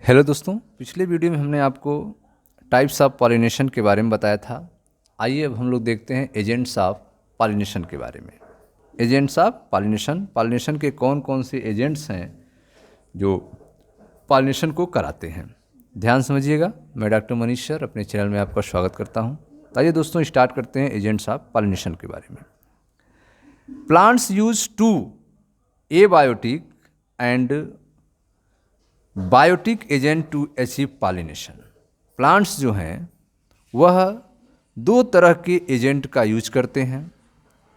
Hello दोस्तों, पिछले video में हमने आपको टाइप्स ऑफ पॉलिनेशन के बारे में बताया था। आइए अब हम लोग देखते हैं एजेंट्स ऑफ पॉलिनेशन के बारे में। एजेंट्स ऑफ पॉलिनेशन के कौन कौन से एजेंट्स हैं जो पॉलिनेशन को कराते हैं। ध्यान समझिएगा। मैं डॉक्टर मनीष सर अपने चैनल में आपका स्वागत करता हूं। तो आइए दोस्तों स्टार्ट करते हैं एजेंट्स ऑफ पॉलिनेशन के बारे में। Plants use to abiotic and biotic agent to achieve pollination. Plants जो हैं वह दो तरह के एजेंट का यूज करते हैं,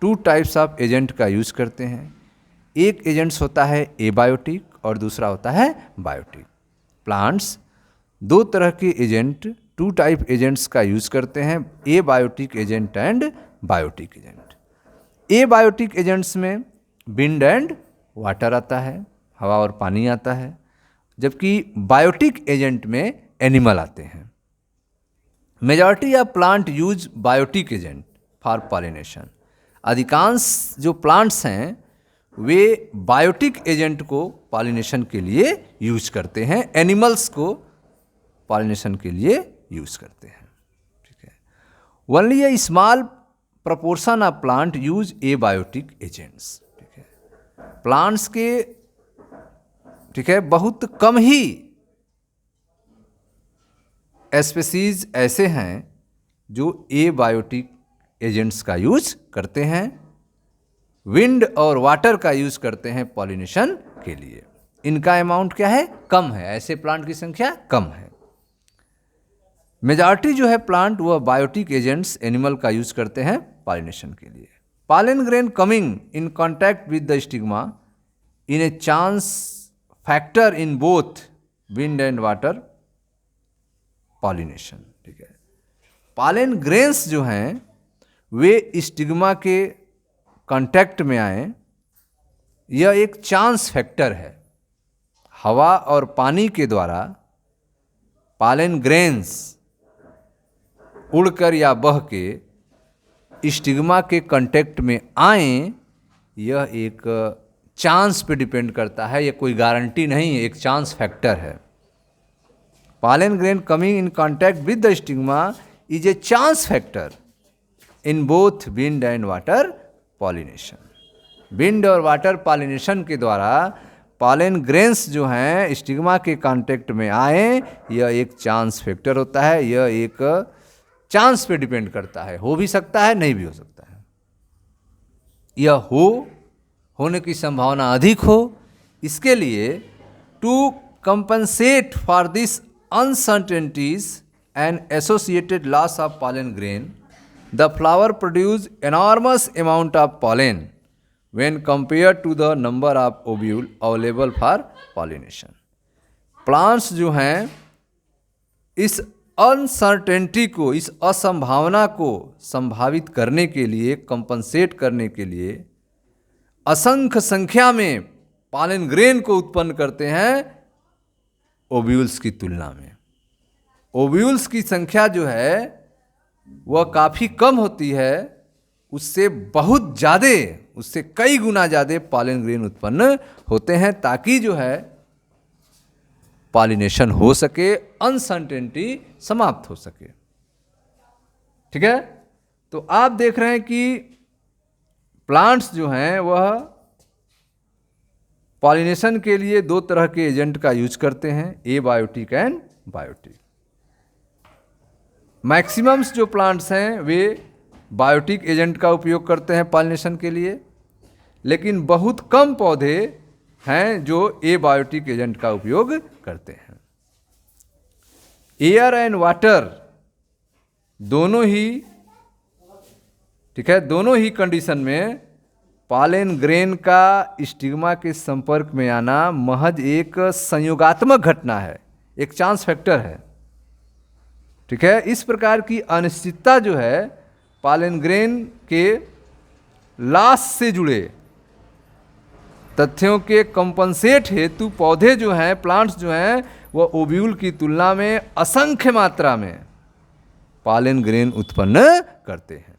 टू टाइप्स ऑफ एजेंट का यूज करते हैं। एक एजेंट्स होता है एबायोटिक और दूसरा होता है बायोटिक। प्लांट्स दो तरह के एजेंट, टू टाइप एजेंट्स का यूज करते हैं, abiotic agent and biotic agent. Abiotic agents में विंड एंड वाटर आता है, हवा और पानी आता है, जबकि बायोटिक एजेंट में एनिमल आते हैं। Majority of plant use biotic agent for pollination. अधिकांश जो प्लांट्स हैं वे बायोटिक एजेंट को पॉलिनेशन के लिए यूज करते हैं, एनिमल्स को पॉलिनेशन के लिए यूज करते हैं। ठीक है। Only A small proportion of plant use abiotic agents. ठीक है। प्लांट्स के बहुत कम ही स्पीसीज ऐसे हैं जो एबायोटिक एजेंट्स का यूज करते हैं, विंड और वाटर का यूज करते हैं पॉलिनेशन के लिए। इनका अमाउंट क्या है? कम है। ऐसे प्लांट की संख्या कम है। मेजॉरिटी जो है प्लांट वह बायोटिक एजेंट्स एनिमल का यूज करते हैं पॉलिनेशन के लिए। Pollen grain coming in contact with the stigma in a chance factor in both wind and water pollination. ठीक है। पॉलन ग्रेन्स जो हैं वे स्टिग्मा के कांटेक्ट में आए, यह एक चांस फैक्टर है। हवा और पानी के द्वारा पॉलन ग्रेन्स उड़कर या बह के स्टिग्मा के कांटेक्ट में आए, यह एक चांस पे डिपेंड करता है, ये कोई गारंटी नहीं है, एक चांस फैक्टर है। Pollen grain coming in contact with the stigma is a chance factor in both wind and water pollination. Wind और वाटर पॉलिनेशन के द्वारा पॉलन ग्रेन्स जो हैं स्टिग्मा के कांटेक्ट में आए, यह एक चांस फैक्टर होता है, यह एक चांस पे डिपेंड करता है। हो भी सकता है, नहीं भी हो सकता है। यह होने की संभावना अधिक हो, इसके लिए to compensate for this uncertainties and associated loss of pollen grain the flower produce enormous amount of pollen when compare to the number of ovule available for pollination. Plants जो हैं इस अनसर्टेनिटी को, इस असंभावना को संभावित करने के लिए, कंपनसेट करने के लिए असंख्य संख्या में पॉलन ग्रेन को उत्पन्न करते हैं ओव्यूल्स की तुलना में। ओव्यूल्स की संख्या जो है वह काफ़ी कम होती है, उससे बहुत ज़्यादा, उससे कई गुना ज़्यादा पॉलन ग्रेन उत्पन्न होते हैं, ताकि जो है पॉलिनेशन हो सके, अनसर्टेनिटी समाप्त हो सके। ठीक है। तो आप देख रहे हैं कि प्लांट्स जो हैं वह पॉलिनेशन के लिए दो तरह के एजेंट का यूज करते हैं, एबायोटिक एंड बायोटिक। मैक्सिमम्स जो प्लांट्स हैं वे बायोटिक एजेंट का उपयोग करते हैं पॉलिनेशन के लिए, लेकिन बहुत कम पौधे हैं जो एबायोटिक एजेंट का उपयोग करते हैं। एयर एंड वाटर दोनों ही, ठीक है, दोनों ही कंडीशन में पॉलन ग्रेन का स्टिग्मा के संपर्क में आना महज एक संयोगात्मक घटना है, एक चांस फैक्टर है। ठीक है। इस प्रकार की अनिश्चितता जो है पॉलन ग्रेन के लॉस से जुड़े तथ्यों के कंपनसेट हेतु पौधे जो हैं, प्लांट्स जो हैं, वह ओव्यूल की तुलना में असंख्य मात्रा में पॉलन ग्रेन उत्पन्न करते हैं।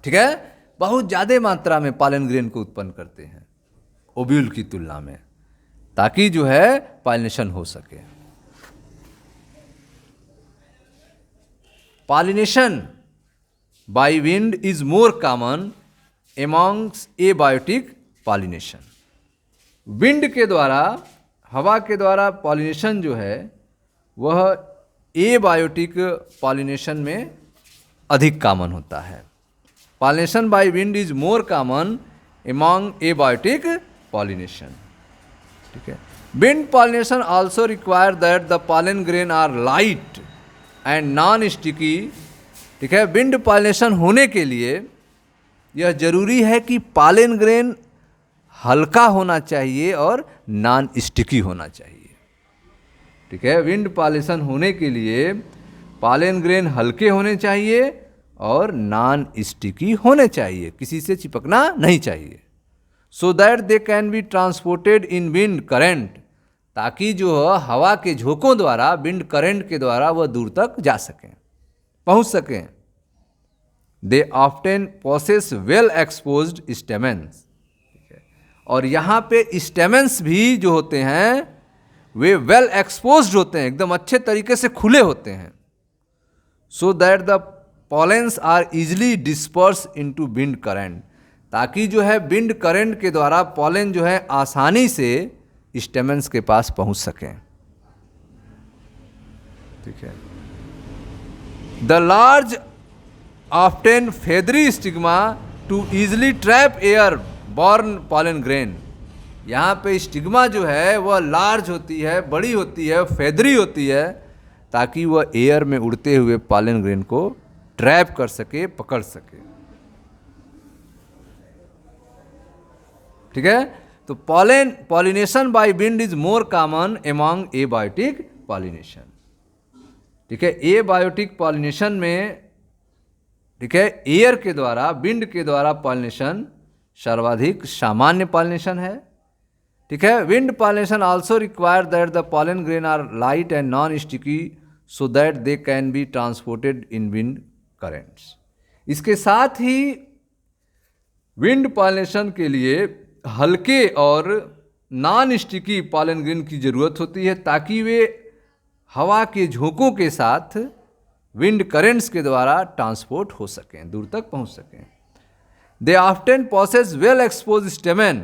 ठीक है। बहुत ज़्यादा मात्रा में पॉलन ग्रेन को उत्पन्न करते हैं ओव्यूल की तुलना में। ताकि जो है पॉलिनेशन हो सके। Pollination by wind is more common amongst abiotic pollination. Wind के द्वारा, हवा के द्वारा पॉलिनेशन जो है वह एबायोटिक पॉलिनेशन में अधिक कॉमन होता है। Pollination by wind is more common among abiotic pollination. ठीक है। Wind pollination also require that the pollen grain are light and non sticky. ठीक है। विंड पॉलिनेशन होने के लिए यह जरूरी है कि पॉलन ग्रेन हल्का होना चाहिए और नॉन स्टिकी होना चाहिए। ठीक है। विंड पॉलिनेशन होने के लिए पॉलन ग्रेन हल्के होने चाहिए और नॉन स्टिकी होने चाहिए, किसी से चिपकना नहीं चाहिए। सो that they can be transported in wind current, ताकि जो हवा के झोंकों द्वारा, विंड करेंट के द्वारा वह दूर तक जा सकें, पहुंच सकें। They often possess well exposed stamens. और यहाँ पे स्टेमेंस भी जो होते हैं वे वेल एक्सपोज्ड होते हैं, एकदम अच्छे तरीके से खुले होते हैं। So that the pollens are easily disperse into wind current, ताकि जो है विंड करंट के द्वारा पॉलन जो है आसानी से स्टेमेंस के पास पहुंच सकें। ठीक है। The large often feathery stigma to easily trap air borne pollen grain. यहाँ पे स्टिग्मा जो है वह लार्ज होती है, बड़ी होती है, फेदरी होती है, ताकि वह एयर में उड़ते हुए पॉलन ग्रेन को ट्रैप कर सके, पकड़ सके। ठीक है। तो pollination by wind is more common among abiotic pollination. ठीक है। एबायोटिक पॉलिनेशन में, ठीक है, एयर के द्वारा, विंड के द्वारा पॉलिनेशन सर्वाधिक सामान्य पॉलिनेशन है। ठीक है। Wind pollination also require that the pollen grain are light and non sticky so that they can be transported in wind currents. इसके साथ ही विंड पॉलिनेशन के लिए हल्के और नॉन स्टिकी पॉलन ग्रेन की जरूरत होती है, ताकि वे हवा के झोंकों के साथ विंड करेंट्स के द्वारा ट्रांसपोर्ट हो सकें, दूर तक पहुंच सकें। They often possess well expose stamen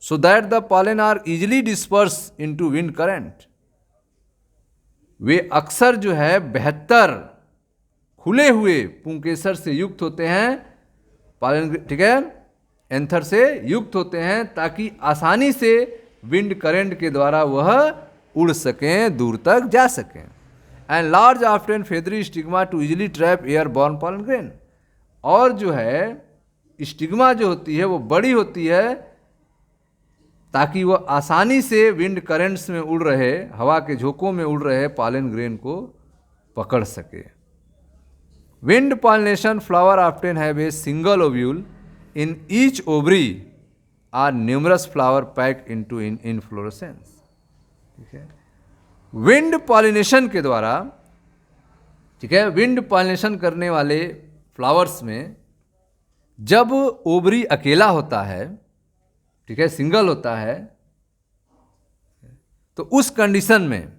so that the pollen are easily dispersed into wind current। वे अक्सर जो है बेहतर खुले हुए पुंकेसर से युक्त होते हैं, पॉलन, ठीक है, एंथर से युक्त होते हैं, ताकि आसानी से विंड करंट के द्वारा वह उड़ सकें, दूर तक जा सकें। And large often feathery stigma to easily trap air borne pollen grain. और जो है स्टिग्मा जो होती है वो बड़ी होती है, ताकि वह आसानी से विंड करेंट्स में उड़ रहे, हवा के झोंकों में उड़ रहे पॉलन ग्रेन को पकड़ सके। Wind pollination flower often have a single ovule in each ovary or numerous flower pack into inflorescence. ठीक है। विंड पॉलिनेशन के द्वारा, ठीक है, विंड पॉलिनेशन करने वाले फ्लावर्स में जब ओवरी अकेला होता है, ठीक है, सिंगल होता है, तो उस कंडीशन में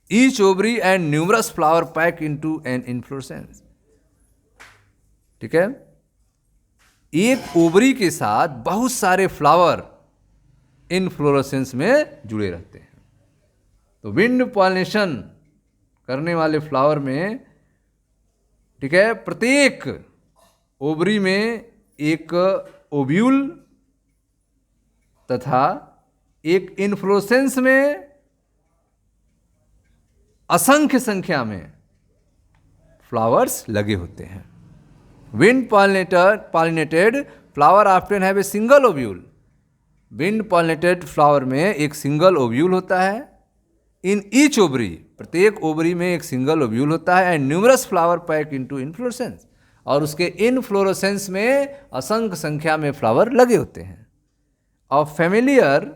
each ovary and numerous flower pack into an inflorescence. ठीक है। एक ओवरी के साथ बहुत सारे फ्लावर इनफ्लोरेसेंस में जुड़े रहते हैं। तो विंड पॉलिनेशन करने वाले फ्लावर में, ठीक है, प्रत्येक ओवरी में एक ओव्यूल तथा एक इनफ्लोरेसेंस में असंख्य संख्या में फ्लावर्स लगे होते हैं। Wind pollinated flower often have a single ovule. Wind pollinated flower में एक सिंगल ओव्यूल होता है। इन ईच ओवरी, प्रत्येक ओवरी में एक सिंगल ओव्यूल होता है। And numerous flower pack into inflorescence, और उसके इनफ्लोरेसेंस में असंख्य संख्या में फ्लावर लगे होते हैं। और familiar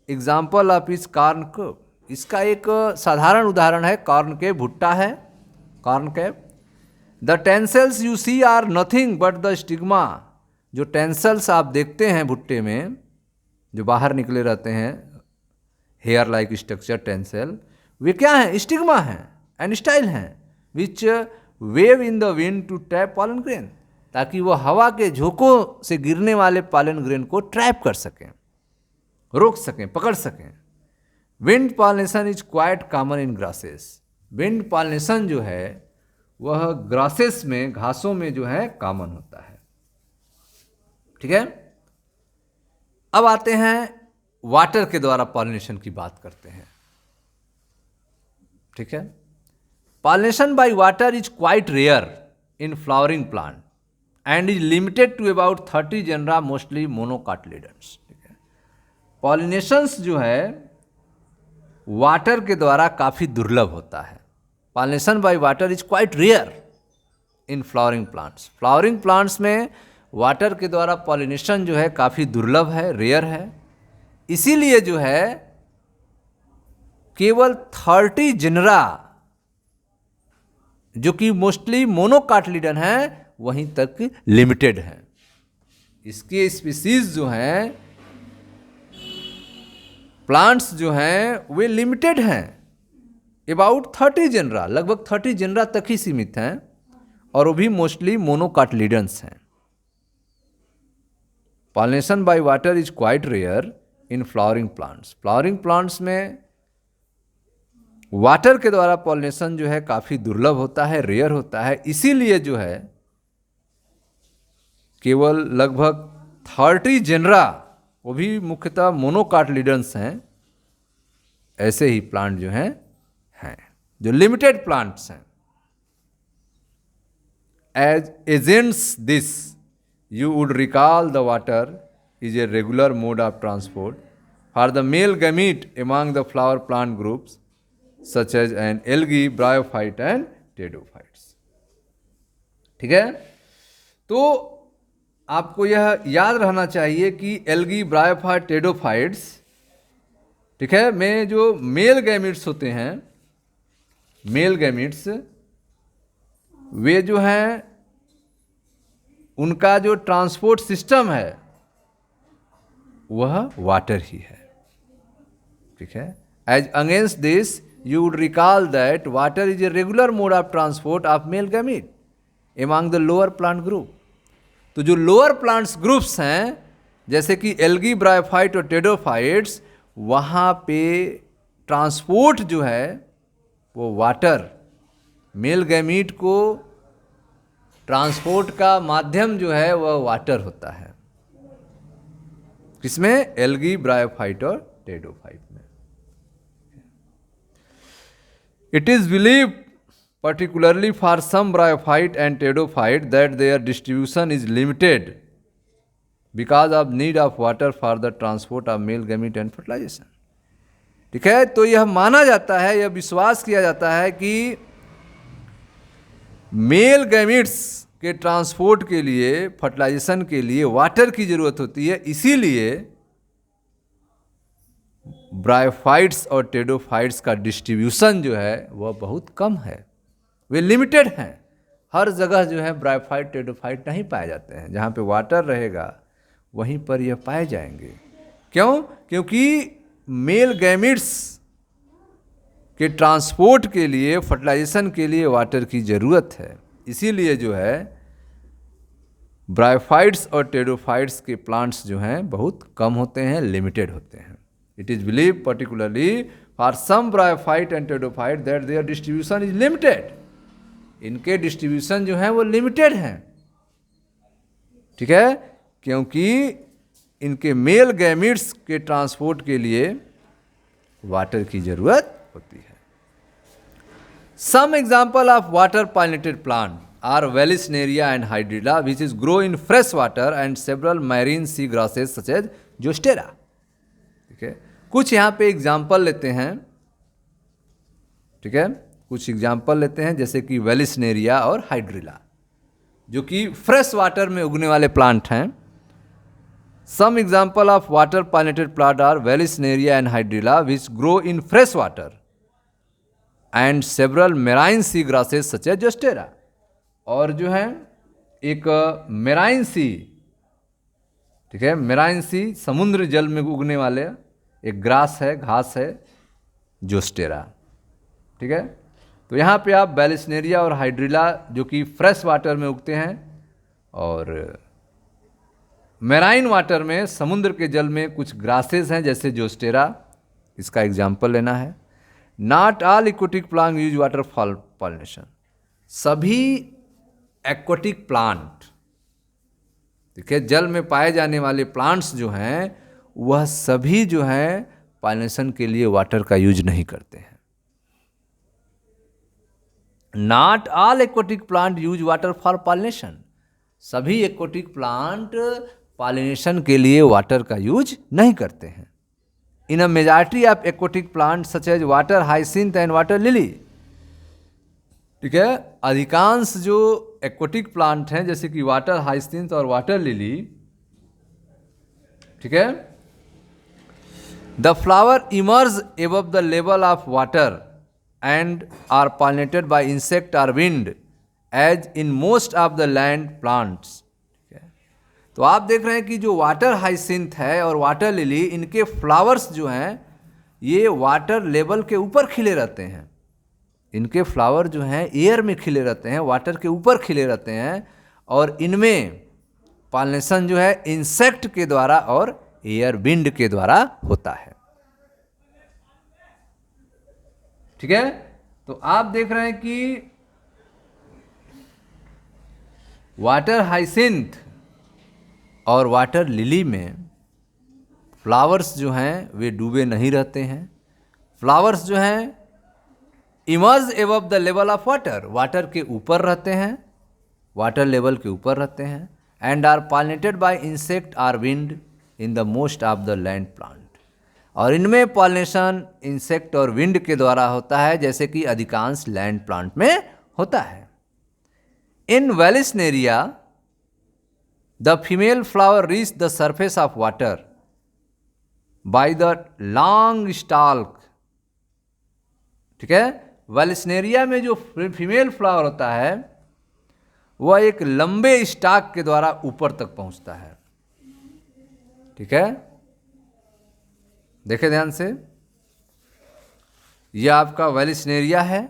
example of is corn cob, इसका एक साधारण उदाहरण है कॉर्न केप, भुट्टा है corn cob. The tassels you see are nothing but the stigma. जो टेंसल्स आप देखते हैं भुट्टे में, जो बाहर निकले रहते हैं, हेयर लाइक स्ट्रक्चर टेंसेल, वे क्या हैं? स्टिग्मा हैं एंड स्टाइल हैं, which wave in the wind to trap pollen grain, ताकि वो हवा के झोंकों से गिरने वाले पॉलन ग्रेन को ट्रैप कर सकें, रोक सकें, पकड़ सकें। Wind pollination is quite common in grasses. Wind pollination जो है वह ग्रासेस में, घासों में जो है कॉमन होता है। ठीक है, अब आते हैं वाटर के द्वारा पॉलिनेशन की बात करते हैं। ठीक है, pollination by water is quite rare in flowering plant and is limited to about 30 genera, mostly monocotyledons. ठीक है, पॉलिनेशंस जो है वाटर के द्वारा काफ़ी दुर्लभ होता है। Pollination by water is quite rare in flowering plants. Flowering plants में वाटर के द्वारा पॉलिनेशन जो है काफ़ी दुर्लभ है, रेयर है। इसीलिए जो है केवल 30 जेनरा, जो कि मोस्टली मोनोकाटलिडन है, वहीं तक लिमिटेड है। इसके स्पीसीज जो हैं, प्लांट्स जो हैं, वे लिमिटेड हैं, अबाउट 30 जेनरा, लगभग 30 जेनरा तक ही सीमित हैं, और वो भी मोस्टली मोनोकाटलिडन्स हैं। Pollination by water is quite rare in flowering plants. Flowering plants में वाटर के द्वारा पॉलिनेशन जो है काफ़ी दुर्लभ होता है, रेयर होता है। इसीलिए जो है केवल लगभग 30 जेनरा, वो भी मुख्यतः मोनोकाटलिडन्स हैं, ऐसे ही प्लांट जो हैं जो लिमिटेड प्लांट्स हैं। As agents this you would recall the water is a regular mode of transport for the male gamete among the flower plant groups such as an algae, bryophyte and pteridophytes। ठीक है, तो आपको यह याद रहना चाहिए कि एल्गी, ब्रायोफाइट, टेरिडोफाइट्स, ठीक है, में जो मेल गैमिट्स होते हैं, मेल गैमिट्स, वे जो हैं उनका जो ट्रांसपोर्ट सिस्टम है वह वाटर ही है। ठीक है, as against this you would recall that water is a regular mode of transport of male gamete among the lower plant group. तो जो लोअर प्लांट्स ग्रुप्स हैं, जैसे कि एल्गी, ब्रायोफाइट और टेरिडोफाइट्स, वहाँ पे ट्रांसपोर्ट जो है वो वाटर, मेल गैमीट को ट्रांसपोर्ट का माध्यम जो है वह वाटर होता है। किसमें? एल्गी, ब्रायोफाइट और टेरिडोफाइट में। It is believe particularly for some bryophyte and pteridophyte that their distribution is limited because of need of water for the transport of male gamete and fertilization। ठीक है, तो यह माना जाता है, यह विश्वास किया जाता है कि मेल गैमिट्स के ट्रांसपोर्ट के लिए, फर्टिलाइजेशन के लिए वाटर की जरूरत होती है। इसीलिए ब्रायोफाइट्स और टेरिडोफाइट्स का डिस्ट्रीब्यूशन जो है वह बहुत कम है, वे लिमिटेड हैं। हर जगह जो है ब्रायोफाइट, टेरिडोफाइट नहीं पाए जाते हैं। जहाँ पे वाटर रहेगा वहीं पर यह पाए जाएंगे। क्यों? क्योंकि मेल गैमिट्स के ट्रांसपोर्ट के लिए, फर्टिलाइजेशन के लिए वाटर की ज़रूरत है। इसीलिए जो है ब्रायोफाइट्स और टेरिडोफाइट्स के प्लांट्स जो हैं बहुत कम होते हैं, लिमिटेड होते हैं। It is believe particularly for some bryophyte and pteridophyte that their distribution is limited. इनके डिस्ट्रीब्यूशन जो है वो लिमिटेड हैं। ठीक है, क्योंकि इनके मेल गैमिट्स के ट्रांसपोर्ट के लिए वाटर की जरूरत होती है। Some example of water pollinated plant are vallisneria and hydrilla which is grow in fresh water and several marine sea grasses such as zostera. ठीक है, कुछ यहाँ पे एग्जाम्पल लेते हैं। ठीक है, कुछ एग्जाम्पल लेते हैं, जैसे कि वेलिसनेरिया और हाइड्रिला, जो कि फ्रेश वाटर में उगने वाले प्लांट हैं। Some example of water pollinated plant are vallisneria and hydrilla which grow in fresh water and several marine sea grasses such as zostera. और जो है एक मेराइन सी ठीक है। मेराइनसी समुद्र जल में उगने वाले एक ग्रास है, घास है, जोस्टेरा। ठीक है। तो यहाँ पे आप बैलिस्नेरिया और हाइड्रिला जो कि फ्रेश वाटर में उगते हैं, और मैराइन वाटर में समुद्र के जल में कुछ ग्रासेस हैं जैसे जोस्टेरा, इसका एग्जाम्पल लेना है। Not all aquatic plant use water for pollination. सभी एक्वेटिक प्लांट, ठीक है, जल में पाए जाने वाले प्लांट्स जो हैं वह सभी जो हैं पॉलिनेशन के लिए वाटर का यूज नहीं करते हैं। Not all aquatic plant use water for pollination. सभी एक्वेटिक प्लांट पॉलिनेशन के लिए वाटर का यूज नहीं करते हैं। In a majority of aquatic plant such as water hyacinth and water lily. ठीक है। अधिकांश जो एक्वेटिक प्लांट हैं जैसे कि वाटर हाइसिंथ और वाटर लिली, ठीक है, the flower emerge above the level of water and are pollinated by insect और wind as in most of the land plants. तो आप देख रहे हैं कि जो वाटर हाइसिंथ है और वाटर लिली, इनके फ्लावर्स जो हैं ये वाटर लेवल के ऊपर खिले रहते हैं। इनके फ्लावर जो हैं एयर में खिले रहते हैं, वाटर के ऊपर खिले रहते हैं, और इनमें पॉलिनेशन जो है इंसेक्ट के द्वारा और एयर विंड के द्वारा होता है। ठीक है। तो आप देख रहे हैं कि वाटर हाइसिंथ और वाटर लिली में फ्लावर्स जो हैं वे डूबे नहीं रहते हैं। फ्लावर्स जो हैं emerge above the level of water, water के ऊपर रहते हैं, वाटर लेवल के ऊपर रहते हैं, and are pollinated by insect or wind in the most of the land plant. और इनमें पॉलिनेशन इंसेक्ट और विंड के द्वारा होता है जैसे कि अधिकांश लैंड प्लांट में होता है। In vallisneria the female flower reach the surface of water by the long stalk. ठीक है। वेलिस्नेरिया में जो फीमेल फ्लावर होता है वह एक लंबे स्टाक के द्वारा ऊपर तक पहुंचता है। ठीक है। देखें ध्यान से, यह आपका वेलिस्नेरिया है।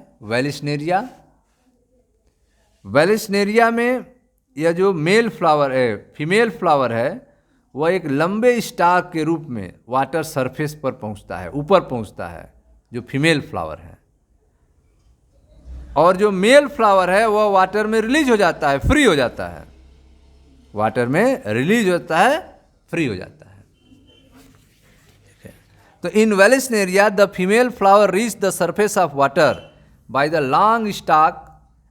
वेलिस्नेरिया में यह जो मेल फ्लावर है, फीमेल फ्लावर है, वह एक लंबे स्टाक के रूप में वाटर सरफेस पर पहुंचता है, ऊपर पहुंचता है, जो फीमेल फ्लावर है। और जो मेल फ्लावर है वह वाटर में रिलीज हो जाता है, फ्री हो जाता है, वाटर में रिलीज होता है, फ्री हो जाता है। तो in vallisneria the female flower reach the surface of water by the long stalk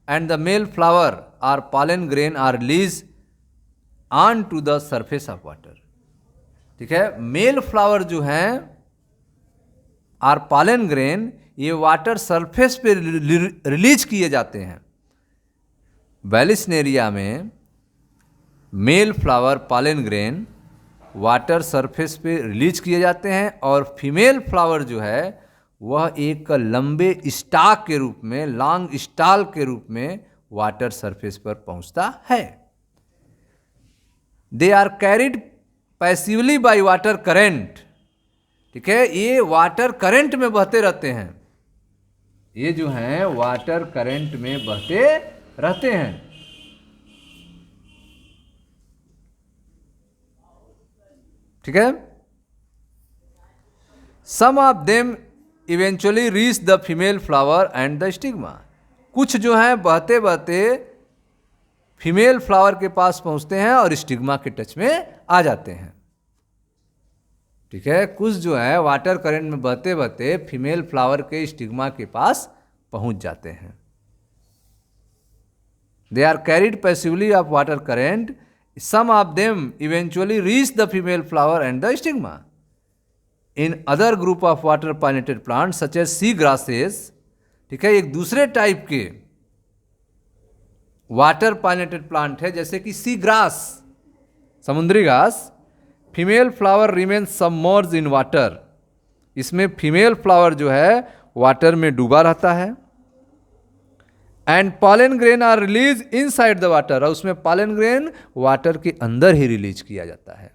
and the male flower are pollen grain are release on to the surface of water. ठीक है। Male flower जो हैं are pollen grain, ये water surface पे release किए जाते हैं। Vallisneria में male flower pollen grain water surface पे रिलीज किए जाते हैं, और फीमेल फ्लावर जो है वह एक लंबे स्टाक के रूप में, लॉन्ग स्टाल के रूप में वाटर सरफेस पर पहुंचता है। They are carried passively by water current. ठीक है। ये वाटर करंट में बहते रहते हैं, ये जो हैं वाटर करंट में बहते रहते हैं। ठीक है। Some of them eventually reach the female flower and the stigma. कुछ जो हैं बहते बहते फीमेल फ्लावर के पास पहुंचते हैं और स्टिग्मा के टच में आ जाते हैं। ठीक है। कुछ जो है वाटर करंट में बहते बहते फीमेल फ्लावर के स्टिग्मा के पास पहुंच जाते हैं। They are carried passively of water current, some of them eventually reach the female flower and the stigma. In other group of water pollinated plant such as sea grasses. ठीक है। एक दूसरे type के water pollinated plant है जैसे कि सी grass, समुद्री घास। Female flower remain submerge in water. इसमें फीमेल फ्लावर जो है वाटर में डूबा रहता है। And pollen grain are release inside the water, और उसमें पॉलन ग्रेन वाटर के अंदर ही रिलीज किया जाता है।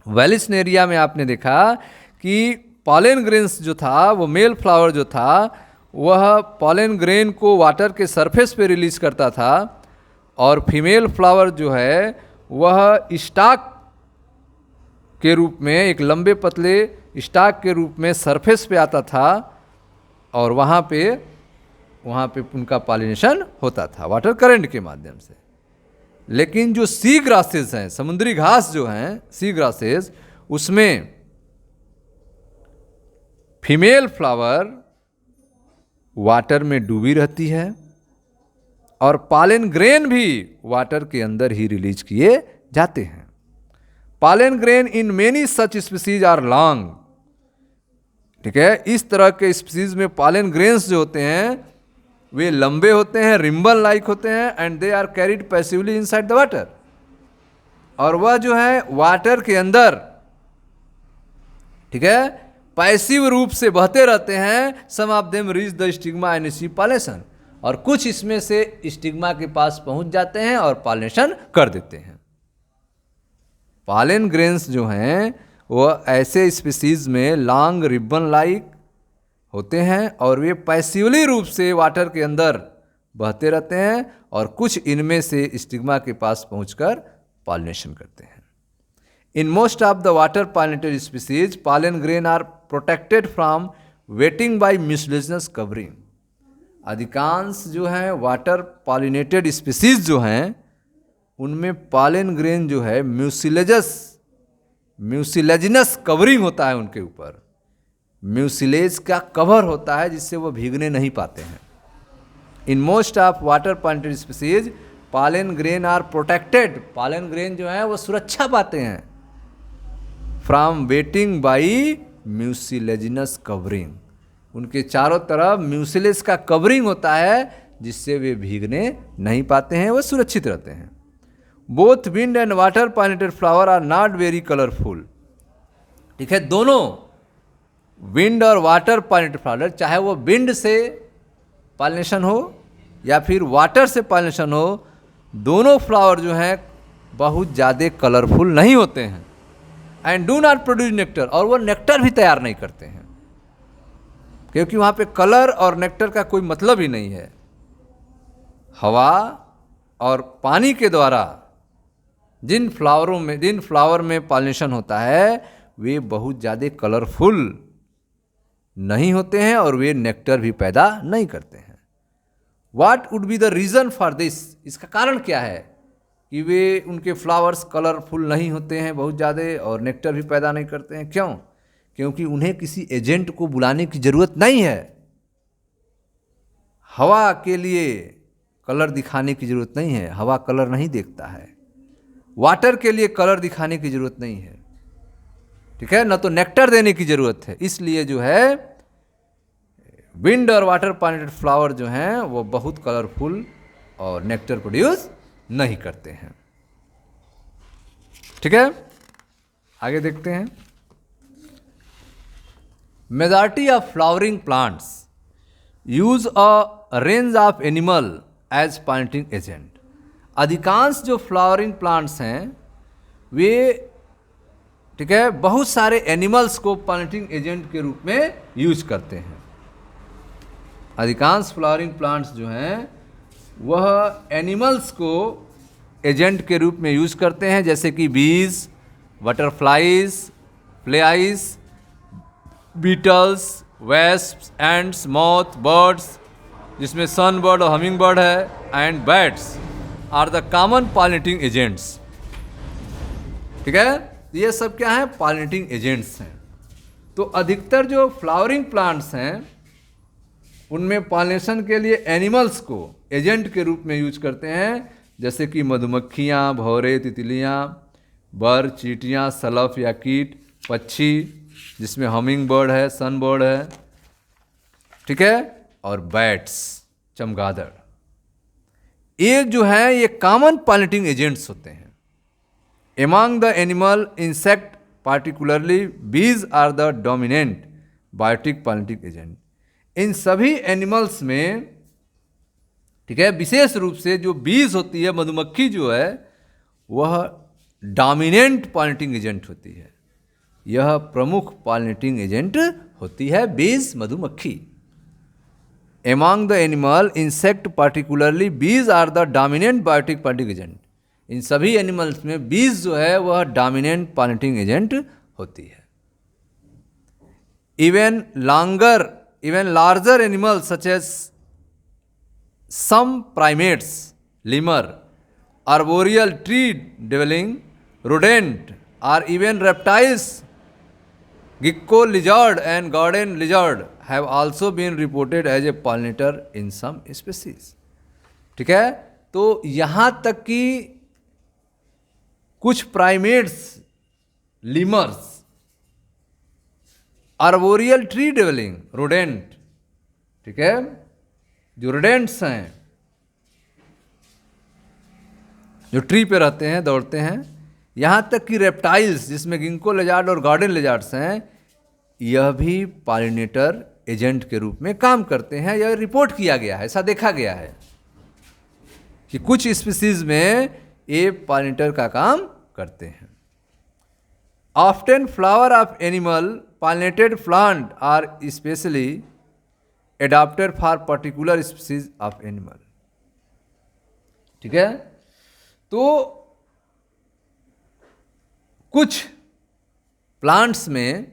वेलिस्नेरिया में आपने देखा कि पॉलन ग्रेन्स जो था, वो मेल फ्लावर जो था, वह पॉलन ग्रेन को वाटर के सरफेस पे रिलीज करता था, और फीमेल फ्लावर जो है वह स्टाक के रूप में, एक लंबे पतले स्टाक के रूप में सरफेस पे आता था, और वहाँ पे उनका पॉलिनेशन होता था वाटर करंट के माध्यम से। लेकिन जो सी ग्रासेस हैं, समुद्री घास जो हैं सी ग्रासेस, उसमें फीमेल फ्लावर वाटर में डूबी रहती है, और पॉलन ग्रेन भी वाटर के अंदर ही रिलीज किए जाते हैं। Pollen grain in many such species are long. ठीक है, इस तरह के स्पीसीज में पॉलन ग्रेन्स जो होते हैं वे लंबे होते हैं, रिम्बल लाइक होते हैं, and they are carried passively inside the water. और वह जो है वाटर के अंदर, ठीक है, पैसिव रूप से बहते रहते हैं। Some of them reach the stigma and achieve pollination, और कुछ इसमें से स्टिग्मा के पास पहुंच जाते हैं और पॉलिनेशन कर देते हैं। पॉलन ग्रेन्स जो हैं वो ऐसे स्पीसीज में लॉन्ग रिबन लाइक होते हैं, और वे पैसिवली रूप से वाटर के अंदर बहते रहते हैं, और कुछ इनमें से स्टिग्मा के पास पहुंचकर पॉलिनेशन करते हैं। In most of the water pollinated species pollen grain are protected from wetting by mucilaginous covering. अधिकांश जो है वाटर पॉलिनेटेड स्पीसीज जो हैं उनमें पॉलन ग्रेन जो है म्यूसिलेजिनस कवरिंग होता है उनके ऊपर, म्यूसिलेज का कवर होता है जिससे वो भीगने नहीं पाते हैं। In most of water pollinated species pollen grain are protected, pollen grain जो है वो सुरक्षा पाते हैं from wetting by mucilaginous covering. उनके चारों तरफ म्यूसिलेज का कवरिंग होता है जिससे वे भीगने नहीं पाते हैं, वो सुरक्षित रहते हैं। Both wind and water pollinated flower are not very colourful. ठीक है, दोनों विंड और वाटर पॉलिनेटेड फ्लावर, चाहे वो विंड से पॉलिनेशन हो या फिर वाटर से पॉलिनेशन हो, दोनों फ्लावर जो हैं बहुत ज़्यादा कलरफुल नहीं होते हैं। And do not produce nectar, और वो नेक्टर भी तैयार नहीं करते हैं, क्योंकि वहाँ पे कलर और नेक्टर का कोई मतलब ही नहीं है। हवा और पानी के द्वारा जिन फ्लावर में पॉलिनेशन होता है वे बहुत ज़्यादा कलरफुल नहीं होते हैं, और वे नेक्टर भी पैदा नहीं करते हैं। What would be the reason for this? इसका कारण क्या है कि वे उनके फ्लावर्स कलरफुल नहीं होते हैं बहुत ज़्यादा, और नेक्टर भी पैदा नहीं करते हैं? क्यों? क्योंकि उन्हें किसी एजेंट को बुलाने की ज़रूरत नहीं है। हवा के लिए कलर दिखाने की ज़रूरत नहीं है, हवा कलर नहीं देखता है। वाटर के लिए कलर दिखाने की ज़रूरत नहीं है, ठीक है, न तो नेक्टर देने की ज़रूरत है। इसलिए जो है विंड और वाटर पॉलिनेटेड फ्लावर जो हैं वो बहुत कलरफुल और नेक्टर प्रोड्यूस नहीं करते हैं। ठीक है, आगे देखते हैं। Majority of flowering plants use a range of animal as pollinating agent. अधिकांश जो फ्लावरिंग प्लांट्स हैं वे, ठीक है, बहुत सारे एनिमल्स को पॉलिनेटिंग एजेंट के रूप में यूज करते हैं। अधिकांश फ्लावरिंग प्लांट्स जो हैं वह एनिमल्स को एजेंट के रूप में यूज करते हैं, जैसे कि bees, butterflies, flies, beetles, wasps, ants, moth, birds, जिसमें सन बर्ड और हमिंग बर्ड है, and bats are the common pollinating agents. ठीक है, ये सब क्या है? पॉलिनेटिंग एजेंट्स हैं। तो अधिकतर जो फ्लावरिंग प्लांट्स हैं उनमें पॉलिनेशन के लिए एनिमल्स को एजेंट के रूप में यूज करते हैं, जैसे कि मधुमक्खियाँ, भौरे, तितलियाँ, बर, चींटियाँ, सलफ या कीट, पक्षी जिसमें हमिंग बर्ड है, सन बर्ड है, ठीक है, और बैट्स, चमगादड़। ये जो है ये कॉमन पॉलिनेटिंग एजेंट्स होते हैं। Among the animal insect particularly bees are the dominant biotic pollinating agent. इन सभी एनिमल्स में, ठीक है, विशेष रूप से जो बीज होती है, मधुमक्खी जो है, वह डोमिनेंट पॉलिनेटिंग एजेंट होती है। यह प्रमुख पॉलिनेटिंग एजेंट होती है बीज मधुमक्खी। Among the animal insect particularly bees are the dominant biotic pollinating agent. इन सभी एनिमल्स में बीज जो है वह डोमिनेंट पॉलिनेटिंग एजेंट होती है। Even larger animals such as some primates, lemur, arboreal tree dwelling rodent, or even reptiles, gecko lizard and garden lizard have also been reported as a pollinator in some species। ठीक है, तो यहाँ तक कि कुछ primates, lemurs, arboreal tree dwelling rodent, ठीक है, जो रोडेंट्स हैं, जो ट्री पे रहते हैं, दौड़ते हैं, यहाँ तक कि रेप्टाइल्स जिसमें गिंको लेजार्ड और गार्डन लेजार्ड्स हैं, यह भी पॉलिनेटर एजेंट के रूप में काम करते हैं। यह रिपोर्ट किया गया है, ऐसा देखा गया है कि कुछ स्पीसीज में ये पॉलिनेटर का काम करते हैं। Often flower of animal pollinated plant are specially adapted for particular species of animal. ठीक है, तो कुछ प्लांट्स में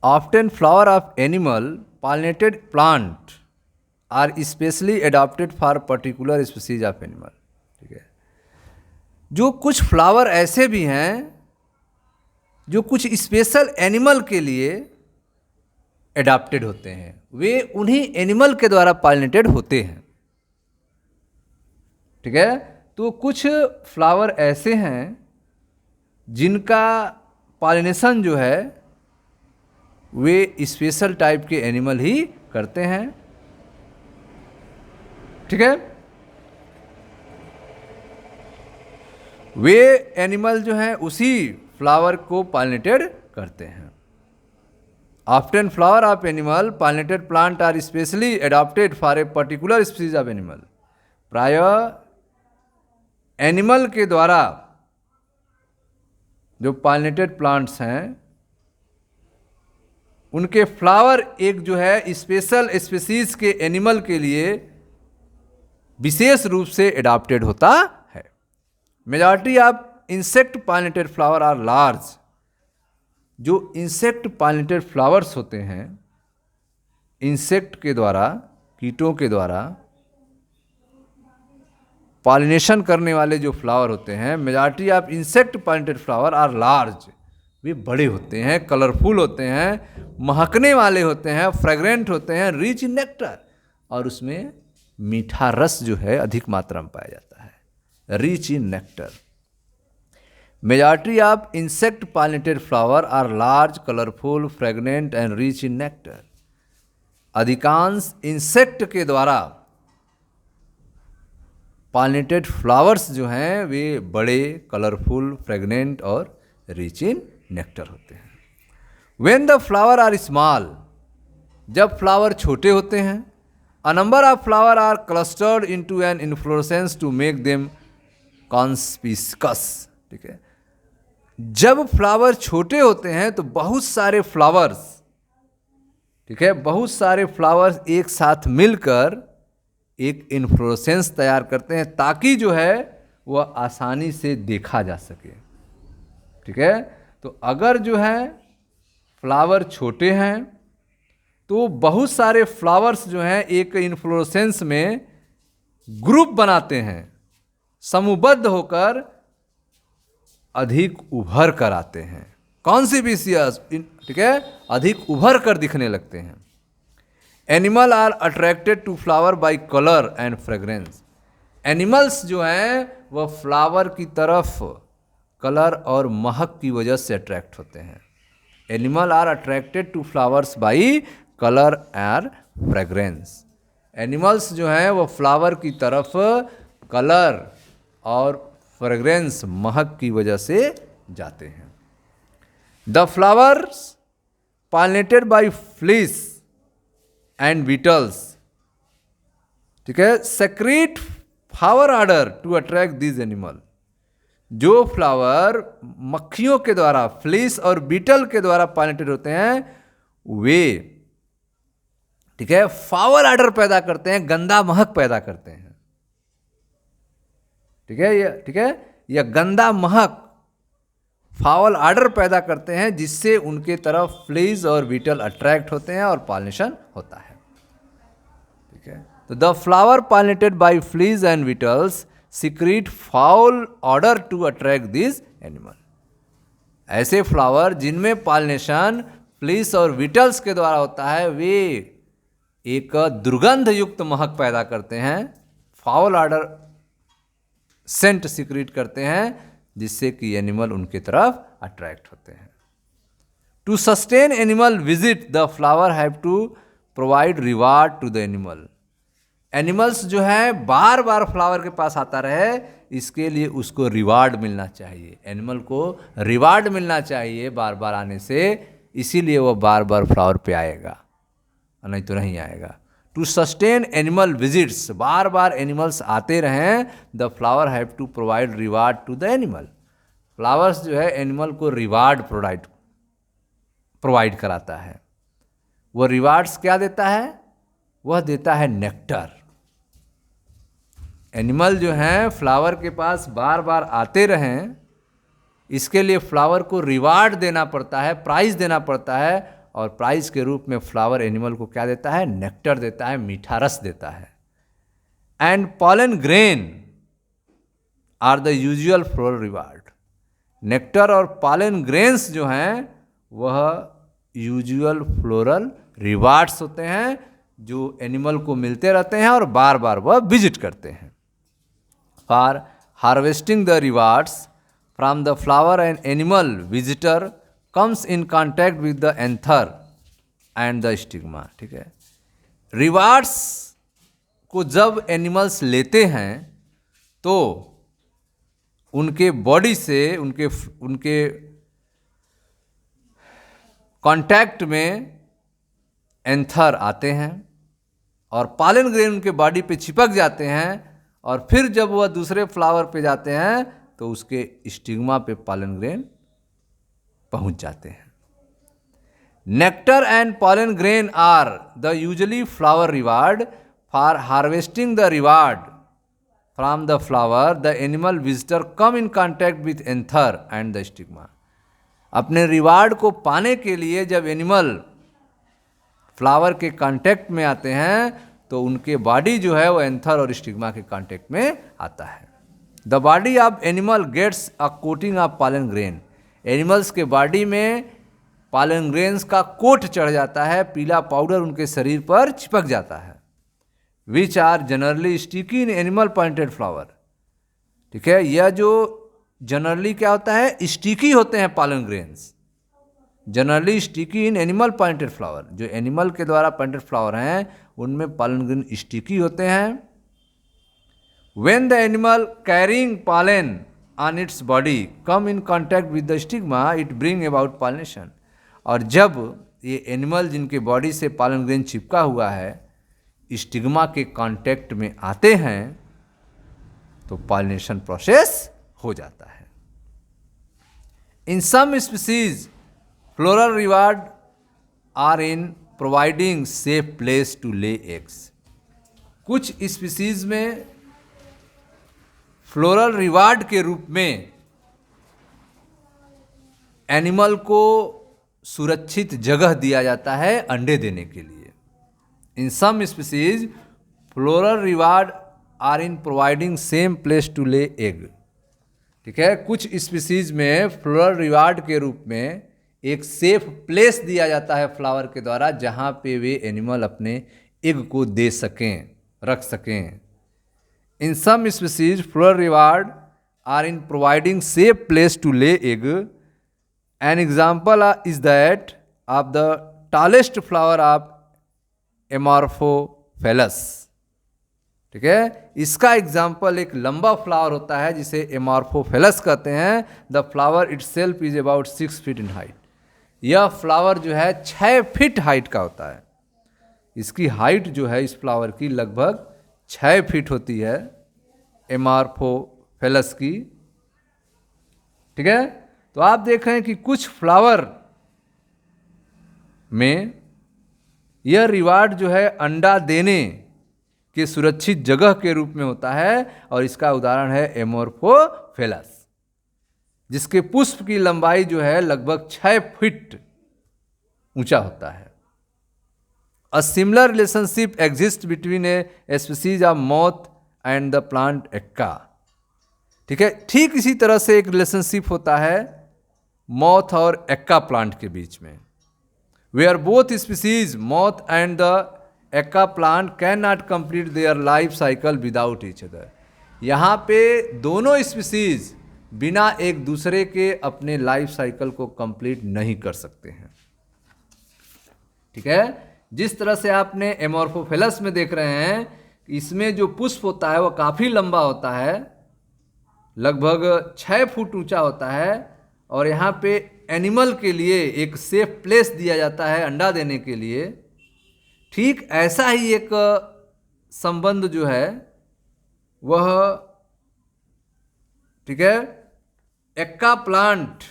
often flower of animal pollinated plant are specially adapted for particular species of animal. ठीक है, जो कुछ फ्लावर ऐसे भी हैं जो कुछ स्पेशल एनिमल के लिए एडॉप्टेड होते हैं, वे उन्हीं एनिमल के द्वारा पॉलिनेटेड होते हैं। ठीक है, तो कुछ फ्लावर ऐसे हैं जिनका पॉलिनेशन जो है वे स्पेशल टाइप के एनिमल ही करते हैं। ठीक है, वे एनिमल जो हैं उसी फ्लावर को पॉलिनेटेड करते हैं। Often flower of animal pollinated plant are specially adapted for a particular species of animal. प्राय एनिमल के द्वारा जो पॉलिनेटेड प्लांट्स हैं उनके फ्लावर एक जो है स्पेशल स्पीसीज के एनिमल के लिए विशेष रूप से एडॉप्टेड होता है। Majority of insect pollinated flower are large. जो इंसेक्ट पॉलिनेटेड फ्लावर्स होते हैं, इंसेक्ट के द्वारा, कीटों के द्वारा पॉलिनेशन करने वाले जो फ्लावर होते हैं, majority of insect pollinated flower are large. वे बड़े होते हैं, कलरफुल होते हैं, महकने वाले होते हैं, फ्रेग्रेंट होते हैं, रिच इन नेक्टर, और उसमें मीठा रस जो है अधिक मात्रा में पाया जाता है, rich in nectar. Majority of insect pollinated flower are large, colourful, fragrant and rich in nectar. अधिकांश इंसेक्ट के द्वारा पॉलिनेटेड फ्लावर्स जो हैं वे बड़े, कलरफुल, फ्रेग्रेंट और रिच इन नेक्टर होते हैं। When the flower are small, जब फ्लावर छोटे होते हैं, a number of flower are clustered into an inflorescence to make them conspicuous. ठीक है, जब फ्लावर छोटे होते हैं तो बहुत सारे फ्लावर्स, ठीक है, बहुत सारे फ्लावर्स एक साथ मिलकर एक इन्फ्लोरेसेंस तैयार करते हैं ताकि जो है वह आसानी से देखा जा सके। ठीक है, तो अगर जो है फ्लावर छोटे हैं तो बहुत सारे फ्लावर्स जो हैं एक इन्फ्लोरेसेंस में ग्रुप बनाते हैं, समूहबद्ध होकर अधिक उभर कर आते हैं, कॉन्स्पिशियस, ठीक है, अधिक उभर कर दिखने लगते हैं। Animal are attracted to flower by colour and fragrance. Animals जो हैं वह फ्लावर की तरफ कलर और महक की वजह से अट्रैक्ट होते हैं। Animal are attracted to flowers by colour and fragrance. Animals जो हैं वह फ्लावर की तरफ कलर और फ्रेग्रेंस, महक की वजह से जाते हैं। The flowers pollinated by fleas and beetles, ठीक है, secrete flower odour to attract this animal. जो फ्लावर मक्खियों के द्वारा, फ्लीस और बीटल के द्वारा पॉलिनेटेड होते हैं, वे, ठीक है, फाउल ऑर्डर पैदा करते हैं, गंदा महक पैदा करते हैं। ठीक है, यह गंदा महक फाउल ऑर्डर पैदा करते हैं, जिससे उनके तरफ फ्लीज और बीटल अट्रैक्ट होते हैं और पॉलिनेशन होता है। ठीक है, तो the flower pollinated by fleas and beetles secrete foul odour to attract this animal. ऐसे फ्लावर जिनमें पॉलिनेशन फ्लीस और बीटल्स के द्वारा होता है, वे एक दुर्गंध युक्त महक पैदा करते हैं, फाउल ऑर्डर सेंट सीक्रेट करते हैं, जिससे कि एनिमल उनके तरफ अट्रैक्ट होते हैं। To sustain animal visit the flower have to provide reward to the animal. Animals जो है बार बार फ्लावर के पास आता रहे, इसके लिए उसको रिवार्ड मिलना चाहिए, एनिमल को रिवार्ड मिलना चाहिए बार बार आने से, इसीलिए वो बार बार फ्लावर पे आएगा, नहीं तो नहीं आएगा। टू सस्टेन एनिमल विजिट्स, बार बार एनिमल्स आते रहें, the flower have to provide reward to the animal. Flowers जो है एनिमल को रिवार्ड प्रोवाइड कराता है। वो रिवार्ड्स क्या देता है? वह देता है नेक्टर। एनिमल जो हैं फ्लावर के पास बार बार आते रहें, इसके लिए फ्लावर को रिवार्ड देना पड़ता है, प्राइज देना पड़ता है, और प्राइज के रूप में फ्लावर एनिमल को क्या देता है? नेक्टर देता है, मीठा रस देता है। And pollen grain are the usual floral reward. Nectar और पॉलन ग्रेन्स जो हैं वह यूजुअल फ्लोरल रिवार्ड्स होते हैं, जो एनिमल को मिलते रहते हैं और बार बार वह विजिट करते हैं। For harvesting the rewards from the flower and animal visitor comes in contact with the anther and the stigma। ठीक है, रिवार्ड्स को जब एनिमल्स लेते हैं तो उनके बॉडी से उनके कांटेक्ट में एंथर आते हैं और पॉलन ग्रेन उनके बॉडी पे चिपक जाते हैं, और फिर जब वह दूसरे फ्लावर पे जाते हैं तो उसके स्टिग्मा पे पॉलन ग्रेन पहुंच जाते हैं। Nectar and pollen grain are the usually flower reward. For harvesting the reward from the flower the animal visitor come in contact with anther and the stigma. अपने रिवार्ड को पाने के लिए जब एनिमल फ्लावर के कांटेक्ट में आते हैं तो उनके बॉडी जो है वो एंथर और स्टिग्मा के कांटेक्ट में आता है। The body of animal gets a coating of pollen grain. Animals के बॉडी में पॉलन ग्रेन्स का कोट चढ़ जाता है, पीला पाउडर उनके शरीर पर चिपक जाता है। Which are generally sticky in animal pointed flower. ठीक है, यह जो जनरली क्या होता है? स्टिकी होते हैं pollen grains, generally sticky in animal pointed flower. जो एनिमल के द्वारा पॉइंटेड फ्लावर हैं उनमें पॉलन ग्रेन स्टिकी होते हैं। When the animal carrying pollen on its body come in contact with the stigma, it bring about pollination। और जब ये एनिमल जिनके बॉडी से पॉलन ग्रेन चिपका हुआ है स्टिग्मा के कांटेक्ट में आते हैं तो पॉलिनेशन प्रोसेस हो जाता है। In some species floral reward are in providing safe place to lay eggs. कुछ स्पीसीज में फ्लोरल रिवार्ड के रूप में एनिमल को सुरक्षित जगह दिया जाता है अंडे देने के लिए। In some species floral reward are in providing same place to lay egg. ठीक है, कुछ स्पीसीज में फ्लोरल रिवार्ड के रूप में एक सेफ प्लेस दिया जाता है फ्लावर के द्वारा, जहाँ पे वे एनिमल अपने एग को दे सकें, रख सकें। In some species, floral reward are in providing safe place to lay egg. An example is that of the tallest flower of Amorphophallus। ठीक है, इसका एग्जाम्पल एक लंबा फ्लावर होता है जिसे एमॉर्फोफेलस कहते हैं। The flower itself is about 6 feet in height. यह फ्लावर जो है 6 फीट हाइट का होता है। इसकी हाइट जो है इस फ्लावर की लगभग 6 फीट होती है एमॉर्फोफेलस की। ठीक है। तो आप देख रहे हैं कि कुछ फ्लावर में यह रिवार्ड जो है अंडा देने के सुरक्षित जगह के रूप में होता है, और इसका उदाहरण है एमोर्फोफेलस, जिसके पुष्प की लंबाई जो है लगभग 6 फीट ऊंचा होता है। A similar relationship exist between a species of moth and the plant Ekka. ठीक है, ठीक इसी तरह से एक रिलेशनशिप होता है मॉथ और एक्का प्लांट के बीच में, where both species moth and the yucca plant can not complete their life cycle without each other. यहाँ पे दोनों स्पीसीज बिना एक दूसरे के अपने लाइफ साइकिल को कंप्लीट नहीं कर सकते हैं। ठीक है, जिस तरह से आपने एमोर्फोफेलस में देख रहे हैं, इसमें जो पुष्प होता है वह काफ़ी लंबा होता है, लगभग 6 फुट ऊंचा होता है, और यहाँ पे एनिमल के लिए एक सेफ प्लेस दिया जाता है अंडा देने के लिए। ठीक ऐसा ही एक संबंध जो है वह, ठीक है, एक्का प्लांट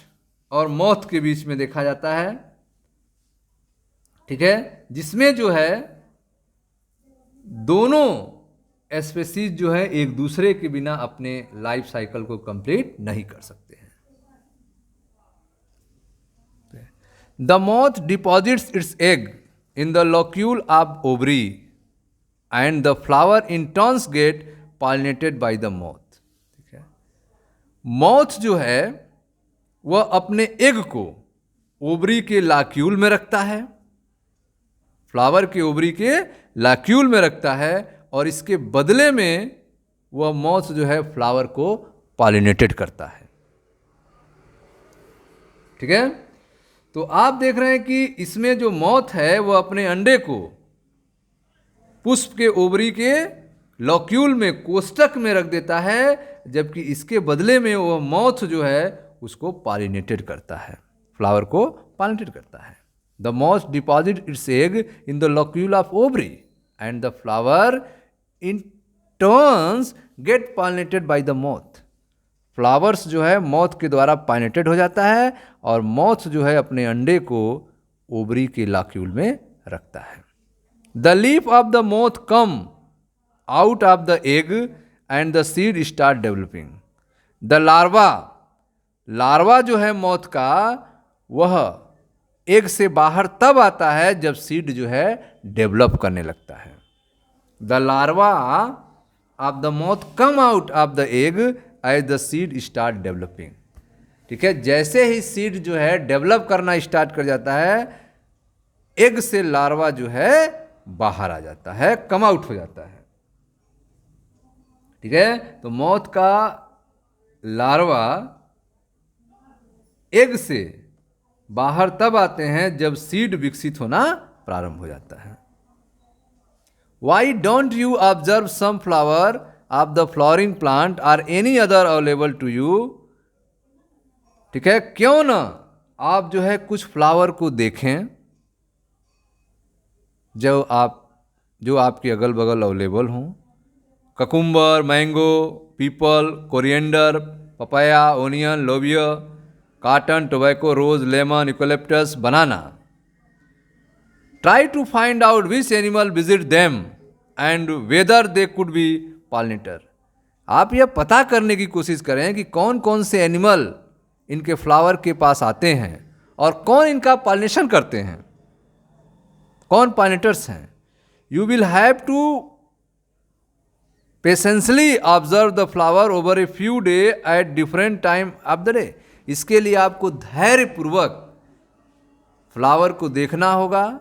और मॉथ के बीच में देखा जाता है। ठीक है, जिसमें जो है दोनों स्पीसीज जो है एक दूसरे के बिना अपने लाइफ साइकिल को कंप्लीट नहीं कर सकते हैं। The moth deposits its egg in the locule of ovary and the flower in turns get pollinated by the moth. ठीक है, मॉथ जो है वह अपने एग को ओवरी के लाक्यूल में रखता है, फ्लावर के ओवरी के लाक्यूल में रखता है, और इसके बदले में वह मॉथ जो है फ्लावर को पॉलिनेटेड करता है। ठीक है, तो आप देख रहे हैं कि इसमें जो मॉथ है वह अपने अंडे को पुष्प के ओवरी के लॉक्यूल में, कोष्टक में रख देता है, जबकि इसके बदले में वह मॉथ जो है उसको पॉलिनेटेड करता है, फ्लावर को पॉलिनेटेड करता है। The moth deposit its egg in the locule of ovary and the flower in turns get pollinated by the moth. फ्लावर्स जो है मॉथ के द्वारा पॉलिनेटेड हो जाता है, और मॉथ जो है अपने अंडे को ओवरी के लाक्यूल में रखता है। The leaf of the moth come out of the egg and the seed start developing. The larva जो है मॉथ का, वह एग से बाहर तब आता है जब सीड जो है डेवलप करने लगता है। The larva of the moth come out of the egg as the seed start developing. ठीक है, जैसे ही सीड जो है डेवलप करना स्टार्ट कर जाता है, एग से लार्वा जो है बाहर आ जाता है, कम आउट हो जाता है। ठीक है, तो मॉथ का लार्वा एग से बाहर तब आते हैं जब सीड विकसित होना प्रारंभ हो जाता है। Why don't you observe some flower of the flowering plant or any other available to you. ठीक है, क्यों ना आप जो है कुछ फ्लावर को देखें जो आपके अगल बगल अवेलेबल हों। Cucumber, mango, people, coriander, papaya, onion, लोबिया, cotton, tobacco, rose, lemon, eucalyptus, banana. Try to find out which animal visit them and whether they could be pollinator. आप यह पता करने की कोशिश करें कि कौन कौन से एनिमल इनके फ्लावर के पास आते हैं और कौन इनका पॉलिनेशन करते हैं, कौन पॉलिनेटर्स हैं। You will have to patiently observe the flower over a few day at different time of the day. इसके लिए आपको धैर्यपूर्वक फ्लावर को देखना होगा,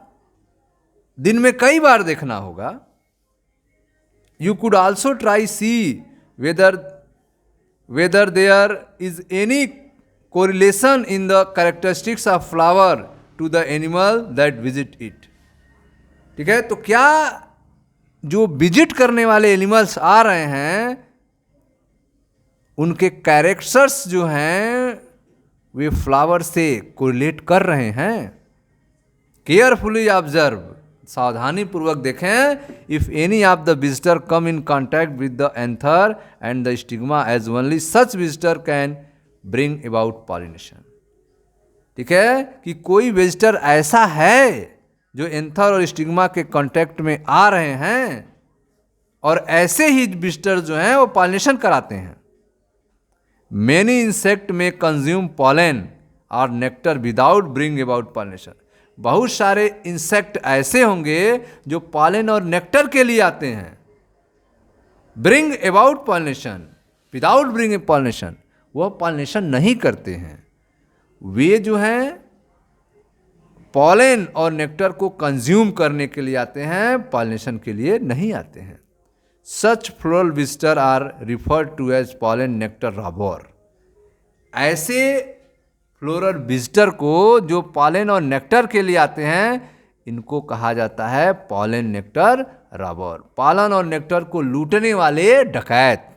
दिन में कई बार देखना होगा। You could also try see whether there is any correlation in the characteristics of flower to the animal that visit it. ठीक है, तो क्या जो विजिट करने वाले एनिमल्स आ रहे हैं उनके कैरेक्टर्स जो हैं वे फ्लावर से कोरिलेट कर रहे हैं। केयरफुली ऑब्जर्व, सावधानी पूर्वक देखें। If any of the visitor come in contact with the anther and the stigma as only such visitor can bring about pollination. ठीक है, कि कोई विजिटर ऐसा है जो एंथर और स्टिग्मा के कांटेक्ट में आ रहे हैं और ऐसे ही विजिटर जो हैं वो पॉलिनेशन कराते हैं। मेनी इंसेक्ट में कंज्यूम पॉलन और nectar without bring about pollination. बहुत सारे इंसेक्ट ऐसे होंगे जो पॉलन और नेक्टर के लिए आते हैं, bring about pollination, without bring pollination वह पॉलिनेशन नहीं करते हैं। वे जो हैं पॉलन और नेक्टर को कंज्यूम करने के लिए आते हैं, पॉलिनेशन के लिए नहीं आते हैं। Such floral visitor are referred to as pollen nectar robber. ऐसे फ्लोरल विजिटर को जो पॉलन और नेक्टर के लिए आते हैं, इनको कहा जाता है पॉलन नेक्टर रॉबर, पॉलन और नेक्टर को लूटने वाले डकैत।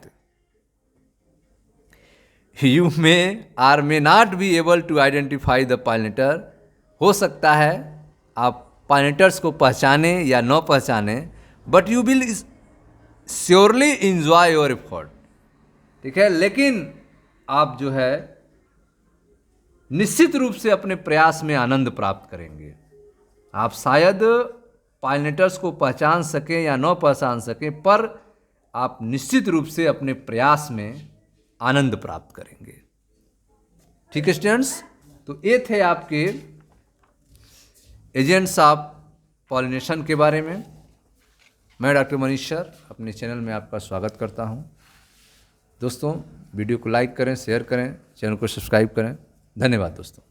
You may or may not be able to identify the pollinator. हो सकता है आप पॉलिनेटर्स को पहचाने या न पहचाने, but you will surely enjoy your effort. ठीक है, लेकिन आप जो है निश्चित रूप से अपने प्रयास में आनंद प्राप्त करेंगे। आप शायद पॉलिनेटर्स को पहचान सकें या न पहचान सकें, पर आप निश्चित रूप से अपने प्रयास में आनंद प्राप्त करेंगे। ठीक है स्टूडेंट्स, तो ये थे आपके एजेंट्स ऑफ पॉलिनेशन के बारे में। मैं डॉक्टर मनीष सर अपने चैनल में आपका स्वागत करता हूं। दोस्तों, वीडियो को लाइक करें, शेयर करें, चैनल को सब्सक्राइब करें। धन्यवाद दोस्तों।